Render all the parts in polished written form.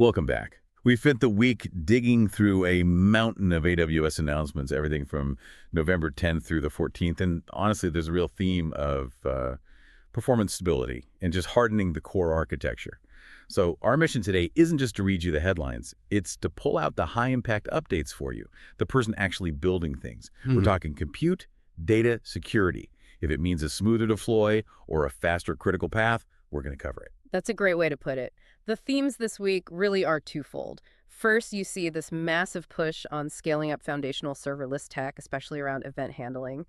Welcome back. We spent the week digging through a mountain of AWS announcements, everything from November 10th through the 14th. And honestly, there's a real theme of performance stability and just hardening the core architecture. So our mission today isn't just to read you the headlines. It's to pull out the high-impact updates for you, the person actually building things. We're talking compute, data, security. If it means a smoother deploy or a faster critical path, we're going to cover it. That's a great way to put it. The themes this week really are twofold. First, you see this massive push on scaling up foundational serverless tech, especially around event handling.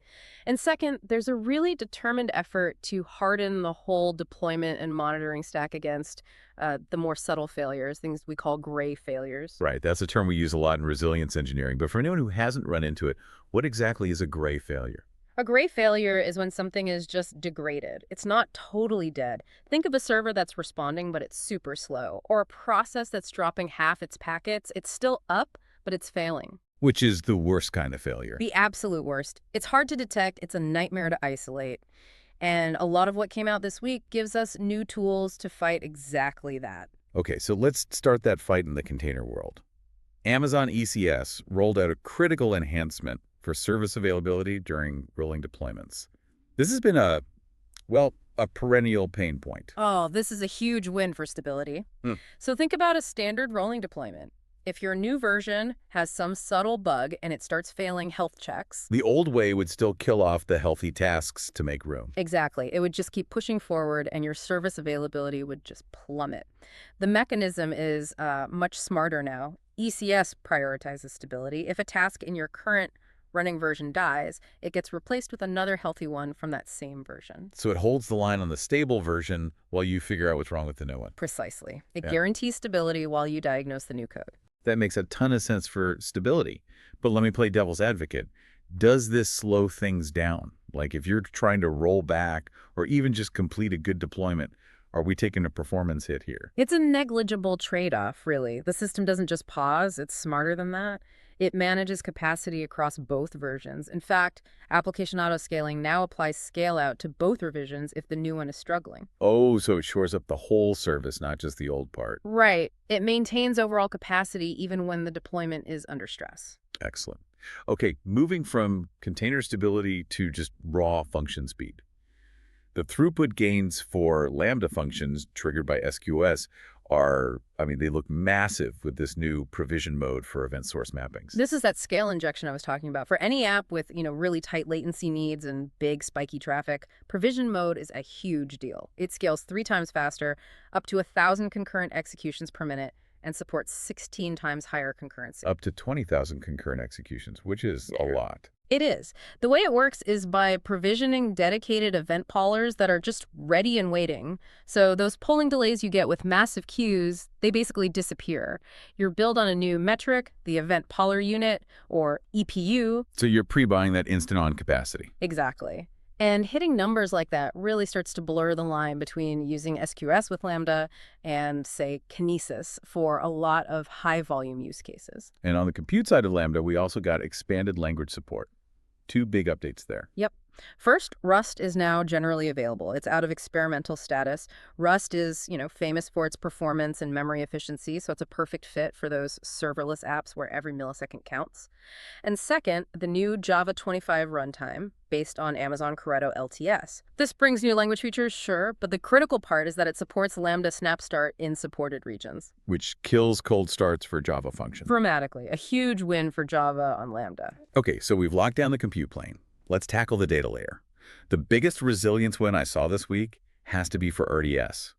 And second, there's a really determined effort to harden the whole deployment and monitoring stack against the more subtle failures, things we call gray failures. Right. That's a term we use a lot in resilience engineering. But for anyone who hasn't run into it, what exactly is a gray failure? A gray failure is when something is just degraded. It's not totally dead. Think of a server that's responding, but it's super slow, or a process that's dropping half its packets. It's still up, but it's failing. Which is the worst kind of failure. The absolute worst. It's hard to detect. It's a nightmare to isolate. And a lot of what came out this week gives us new tools to fight exactly that. Okay, so let's start that fight in the container world. Amazon ECS rolled out a critical enhancement for service availability during rolling deployments. This has been a perennial pain point. Oh, this is a huge win for stability. So think about a standard rolling deployment. If your new version has some subtle bug and it starts failing health checks, The old way would still kill off the healthy tasks to make room. exactly, it would just keep pushing forward and your service availability would just plummet. The mechanism is much smarter now. ECS prioritizes stability. If a task in your current running version dies, it gets replaced with another healthy one from that same version. So it holds the line on the stable version while you figure out what's wrong with the new one. Precisely. It Yeah. guarantees stability while you diagnose the new code. That makes a ton of sense for stability. But let me play devil's advocate. Does this slow things down? Like if you're trying to roll back or even just complete a good deployment, are we taking a performance hit here? It's a negligible trade-off, really. The system doesn't just pause. It's smarter than that. It manages capacity across both versions. In fact, application autoscaling now applies scale-out to both revisions if the new one is struggling. Oh, so it shores up the whole service, not just the old part. Right. It maintains overall capacity even when the deployment is under stress. Excellent. Okay, moving from container stability to just raw function speed. The throughput gains for Lambda functions triggered by SQS they look massive with this new provision mode for event source mappings. This is that scale injection I was talking about. For any app with, really tight latency needs and big spiky traffic, provision mode is a huge deal. It scales 3 times faster, up to 1,000 concurrent executions per minute, and supports 16 times higher concurrency. Up to 20,000 concurrent executions, which is a lot. It is. The way it works is by provisioning dedicated event pollers that are just ready and waiting. So those polling delays you get with massive queues, they basically disappear. You're built on a new metric, the event poller unit, or EPU. So you're pre-buying that instant-on capacity. Exactly. And hitting numbers like that really starts to blur the line between using SQS with Lambda and, say, Kinesis for a lot of high-volume use cases. And on the compute side of Lambda, we also got expanded language support. 2 big updates there. Yep. First, Rust is now generally available. It's out of experimental status. Rust is, famous for its performance and memory efficiency, so it's a perfect fit for those serverless apps where every millisecond counts. And second, the new Java 25 runtime, based on Amazon Corretto LTS. This brings new language features, sure, but the critical part is that it supports Lambda Snap Start in supported regions. Which kills cold starts for Java functions. Dramatically. A huge win for Java on Lambda. Okay, so we've locked down the compute plane. Let's tackle the data layer. The biggest resilience win I saw this week has to be for RDS.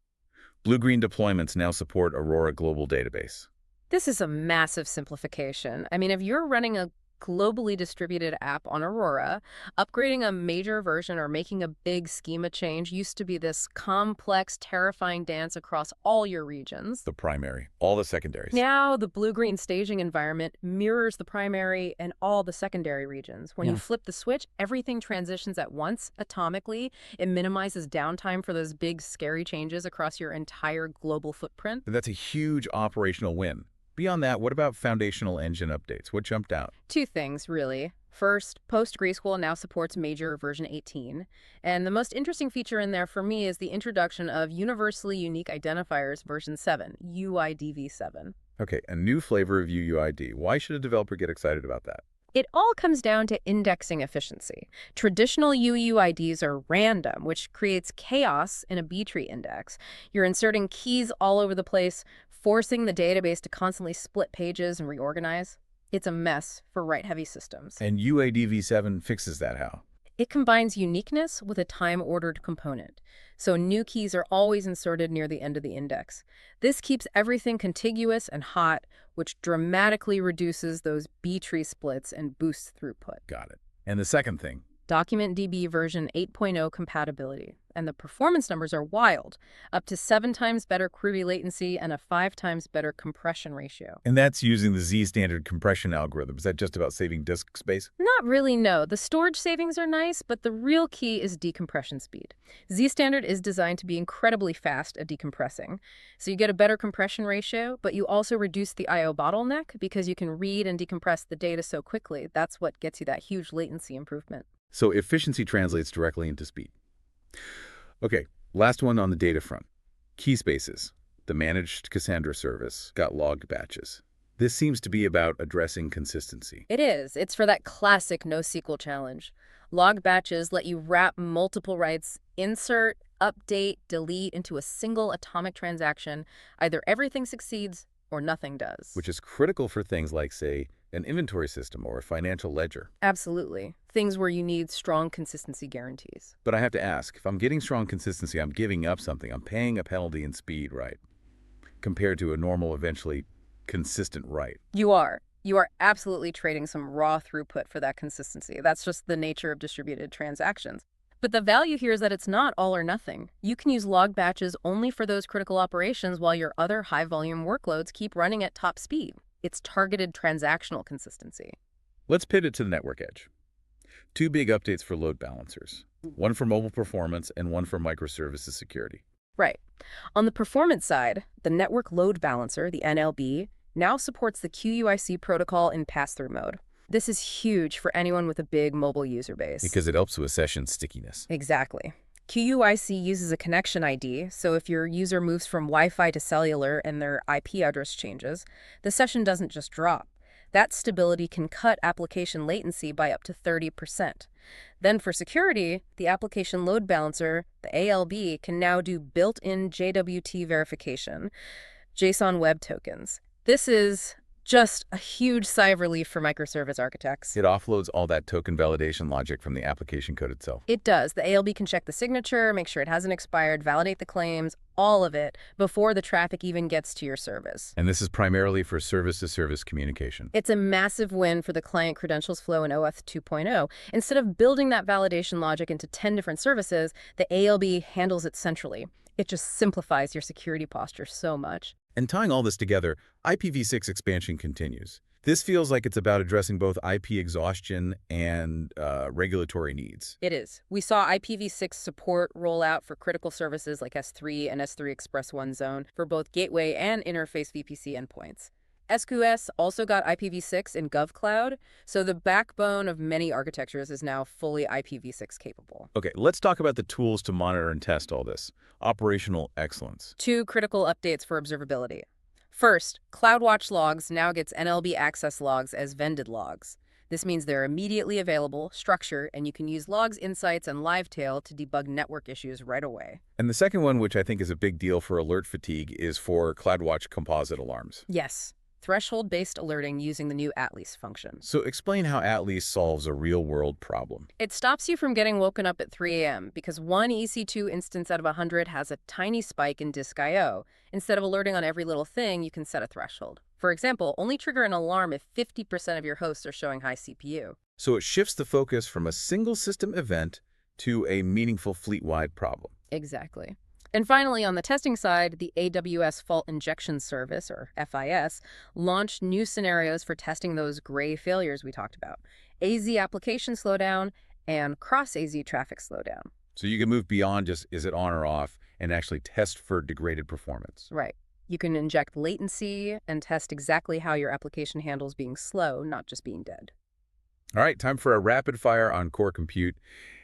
Blue-green deployments now support Aurora Global Database. This is a massive simplification. If you're running a globally distributed app on Aurora, upgrading a major version or making a big schema change used to be this complex, terrifying dance across all your regions. The primary, all the secondaries. Now, the blue-green staging environment mirrors the primary and all the secondary regions. When you flip the switch, everything transitions at once, atomically. It minimizes downtime for those big, scary changes across your entire global footprint. That's a huge operational win. Beyond that, what about foundational engine updates? What jumped out? 2 things, really. First, PostgreSQL now supports Major version 18, and the most interesting feature in there for me is the introduction of Universally Unique Identifiers version 7, UIDV7. Okay, a new flavor of UUID. Why should a developer get excited about that? It all comes down to indexing efficiency. Traditional UUIDs are random, which creates chaos in a B-tree index. You're inserting keys all over the place, forcing the database to constantly split pages and reorganize. It's a mess for write-heavy systems. And UADV7 fixes that how? It combines uniqueness with a time-ordered component, so new keys are always inserted near the end of the index. This keeps everything contiguous and hot, which dramatically reduces those B-tree splits and boosts throughput. Got it. And the second thing? DocumentDB version 8.0 compatibility, and the performance numbers are wild, up to 7 times better query latency and a 5 times better compression ratio. And that's using the Z standard compression algorithm. Is that just about saving disk space? Not really, no. The storage savings are nice, but the real key is decompression speed. Z standard is designed to be incredibly fast at decompressing, so you get a better compression ratio, but you also reduce the I/O bottleneck because you can read and decompress the data so quickly. That's what gets you that huge latency improvement. So efficiency translates directly into speed. Okay, last one on the data front. Key spaces. The managed Cassandra service got logged batches. This seems to be about addressing consistency. It is. It's for that classic NoSQL challenge. Log batches let you wrap multiple writes, insert, update, delete into a single atomic transaction. Either everything succeeds or nothing does. Which is critical for things like, say, an inventory system or a financial ledger. Absolutely. Things where you need strong consistency guarantees. But I have to ask, if I'm getting strong consistency, I'm giving up something. I'm paying a penalty in speed, right? Compared to a normal, eventually consistent write. You are. You are absolutely trading some raw throughput for that consistency. That's just the nature of distributed transactions. But the value here is that it's not all or nothing. You can use log batches only for those critical operations while your other high-volume workloads keep running at top speed. It's targeted transactional consistency. Let's pivot to the network edge. 2 big updates for load balancers. One for mobile performance and one for microservices security. Right. On the performance side, the Network Load Balancer, the NLB, now supports the QUIC protocol in pass-through mode. This is huge for anyone with a big mobile user base. Because it helps with session stickiness. Exactly. QUIC uses a connection ID, so if your user moves from Wi-Fi to cellular and their IP address changes, the session doesn't just drop. That stability can cut application latency by up to 30%. Then for security, the Application Load Balancer, the ALB, can now do built-in JWT verification, JSON Web Tokens. This is just a huge sigh of relief for microservice architects. It offloads all that token validation logic from the application code itself. It does. The ALB can check the signature, make sure it hasn't expired, validate the claims, all of it, before the traffic even gets to your service. And this is primarily for service-to-service communication. It's a massive win for the client credentials flow in OAuth 2.0. Instead of building that validation logic into 10 different services, the ALB handles it centrally. It just simplifies your security posture so much. And tying all this together, IPv6 expansion continues. This feels like it's about addressing both IP exhaustion and regulatory needs. It is. We saw IPv6 support roll out for critical services like S3 and S3 Express 1 zone for both gateway and interface VPC endpoints. SQS also got IPv6 in GovCloud, so the backbone of many architectures is now fully IPv6 capable. Okay, let's talk about the tools to monitor and test all this. Operational excellence. 2 critical updates for observability. First, CloudWatch logs now gets NLB access logs as vended logs. This means they're immediately available, structured, and you can use logs, insights, and Livetail to debug network issues right away. And the second one, which I think is a big deal for alert fatigue, is for CloudWatch composite alarms. Yes. Threshold-based alerting using the new at-least function. So explain how at-least solves a real-world problem. It stops you from getting woken up at 3 a.m. because one EC2 instance out of 100 has a tiny spike in disk I/O. Instead of alerting on every little thing, you can set a threshold. For example, only trigger an alarm if 50% of your hosts are showing high CPU. So it shifts the focus from a single system event to a meaningful fleet-wide problem. Exactly. And finally, on the testing side, the AWS Fault Injection Service, or FIS, launched new scenarios for testing those gray failures we talked about, AZ application slowdown and cross-AZ traffic slowdown. So you can move beyond just is it on or off and actually test for degraded performance. Right. You can inject latency and test exactly how your application handles being slow, not just being dead. All right, time for a rapid fire on core compute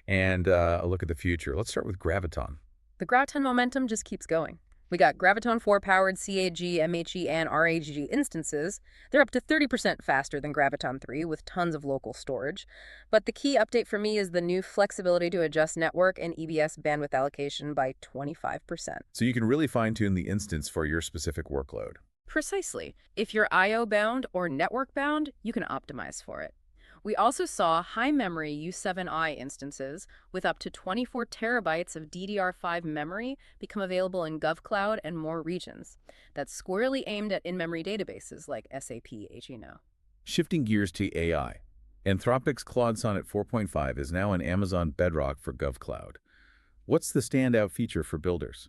and a look at the future. Let's start with Graviton. The Graviton momentum just keeps going. We got Graviton 4-powered CAG, MHE, and RAG instances. They're up to 30% faster than Graviton 3 with tons of local storage. But the key update for me is the new flexibility to adjust network and EBS bandwidth allocation by 25%. So you can really fine-tune the instance for your specific workload. Precisely. If you're I/O bound or network bound, you can optimize for it. We also saw high-memory U7i instances with up to 24 terabytes of DDR5 memory become available in GovCloud and more regions. That's squarely aimed at in-memory databases like SAP HENO. Shifting gears to AI. Anthropic's Claude Sonnet 4.5 is now in Amazon Bedrock for GovCloud. What's the standout feature for builders?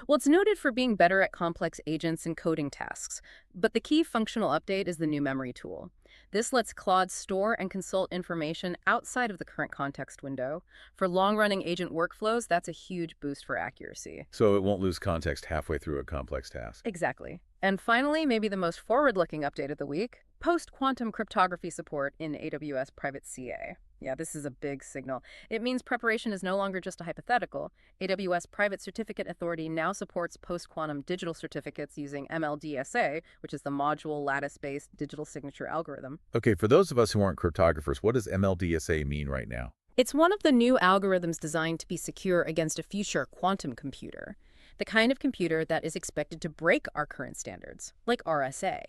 Well, it's noted for being better at complex agents and coding tasks, but the key functional update is the new memory tool. This lets Claude store and consult information outside of the current context window. For long-running agent workflows, that's a huge boost for accuracy. So it won't lose context halfway through a complex task. Exactly. And finally, maybe the most forward-looking update of the week, post-quantum cryptography support in AWS Private CA. Yeah, this is a big signal. It means preparation is no longer just a hypothetical. AWS Private Certificate Authority now supports post-quantum digital certificates using MLDSA, which is the module lattice-based digital signature algorithm. Okay, for those of us who aren't cryptographers, what does MLDSA mean right now? It's one of the new algorithms designed to be secure against a future quantum computer, the kind of computer that is expected to break our current standards, like RSA.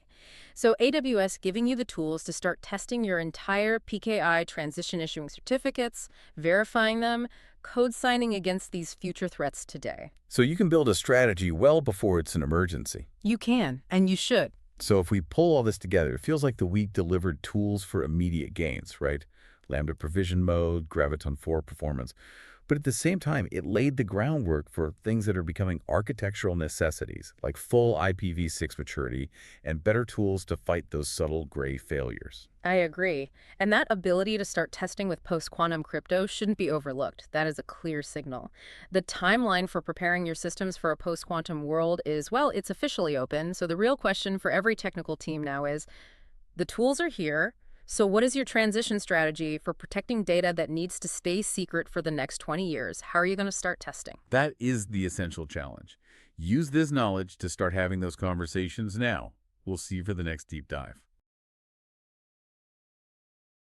So AWS giving you the tools to start testing your entire PKI transition issuing certificates, verifying them, code signing against these future threats today. So you can build a strategy well before it's an emergency. You can, and you should. So if we pull all this together, it feels like the week delivered tools for immediate gains, right? Lambda provision mode, Graviton 4 performance. But at the same time, it laid the groundwork for things that are becoming architectural necessities, like full IPv6 maturity and better tools to fight those subtle gray failures. I agree. And that ability to start testing with post-quantum crypto shouldn't be overlooked. That is a clear signal. The timeline for preparing your systems for a post-quantum world is, well, it's officially open. So the real question for every technical team now is, the tools are here. So what is your transition strategy for protecting data that needs to stay secret for the next 20 years? How are you going to start testing? That is the essential challenge. Use this knowledge to start having those conversations now. We'll see you for the next deep dive.